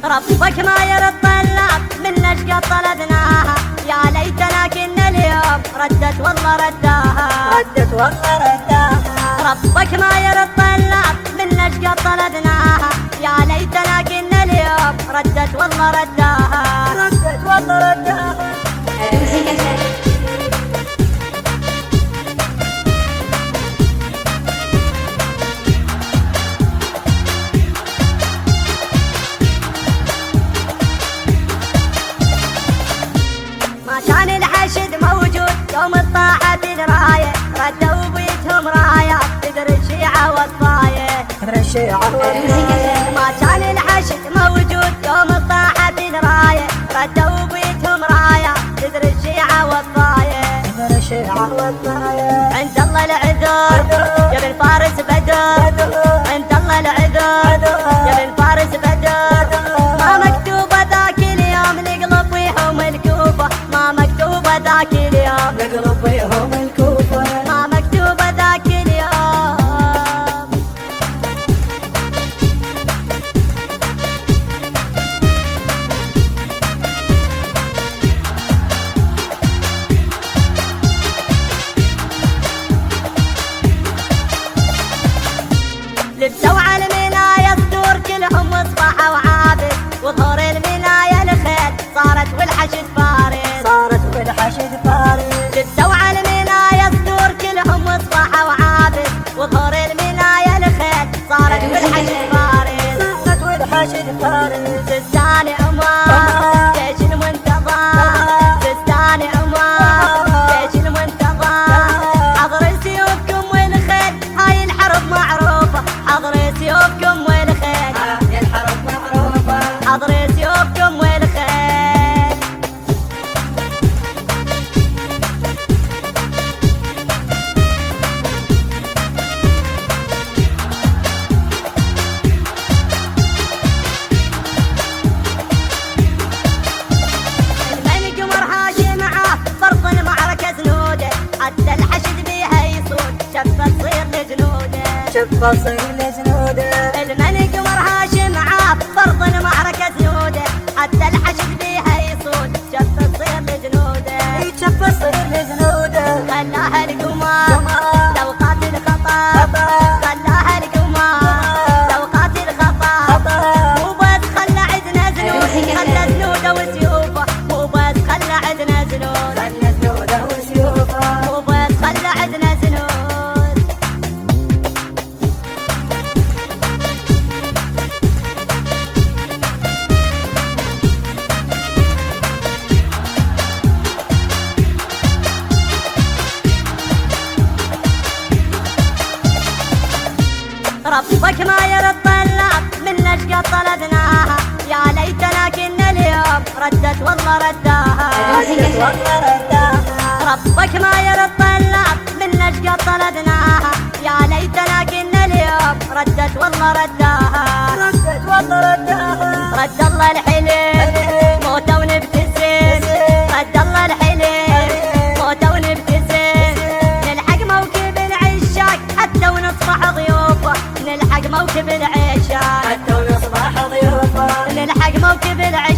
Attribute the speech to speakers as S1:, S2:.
S1: ربك ما يرد طلب من اشقى طلبناها، يا ليتنا كنا اليوم ردت والله رداها،
S2: ردت والله رداها.
S1: ربك ما يرد طلب من اشقى طلبناها، يا ليتنا كنا اليوم ردت والله رداها،
S2: ردت والله رداها.
S1: كان الحشد موجود يوم الطاعة بالراية، ردوا بيتهم رايات تدري الشيعة والطاية،
S2: تدري الشيعة والطاية.
S1: ما كان الحشد موجود يوم الطاعة بالراية، ردوا بيتهم رايات تدري الشيعة والطاية،
S2: تدري الشيعة والطاية.
S1: عند الله العذر يا بن فارس بدر، عند الله العذر يا بن فارس بدر، ما مكتوبة ذاك اليوم نقلب ويهم الكوفة، ما مكتوبة ذاك اليوم
S2: نقلب ويهم الكوفة،
S1: ما مكتوبة ذاك اليوم. لبسوا على المناية الدور كلهم مصباح وعابد، وظهور المناية الخيل صارت والحشد فارس،
S2: صارت والحشد فارس.
S1: لبسوا على المناية الدور كلهم مصباح وعابد، وظهور المناية الخيل صارت والحشد فارس،
S2: صارت والحشد فارس.
S1: سستاني عمار جيش المنتظر، سستاني عمار جيش المنتظر، حضر سيوفكم والخيل هاي الحرب معروفة، حضر سيوفكم والخيل
S2: هاي الحرب معروفة،
S1: حضر سيوفكم والخيل. الملك مرهاش معاه فرض المعركة زنوده، حتى الحشد بيها يصود شفة تصير لجنوده،
S2: شفة تصير لجنوده.
S1: الملك مرهاش معاه فرض المعركة زنوده، حتى الحشد بيها يصود شفة تصير لجنوده،
S2: شفة تصير لجنوده.
S1: خلاها القمار لو قاتل خطا، خلاها القمار لو قاتل خطا، مو بس خلى عدنا زنود، خلى زنوده وسيوفه، مو بس خلى عدنا زنود،
S2: خلى زنوده وسيوفه،
S1: مو بس خلى عدنا زنود. ربك ما يرد طلب من اشقى طلبناها، يا ليتنا كنا اليوم ردت والله رداها،
S2: ردت والله رداها.
S1: ربك ما يرد طلب من اشقى طلبناها، يا ليتنا كنا اليوم ردت والله رداها،
S2: ردت والله رداها.
S1: رد الله الحلم موته ونبتسم، رد الله الحلم موته ونبتسم، نلحق موكب العشاق حتى ونصبح ضيوفه، نلحق موكب العشاق
S2: حتى ونصبح ضيوفه،
S1: نلحق موكب العشاق.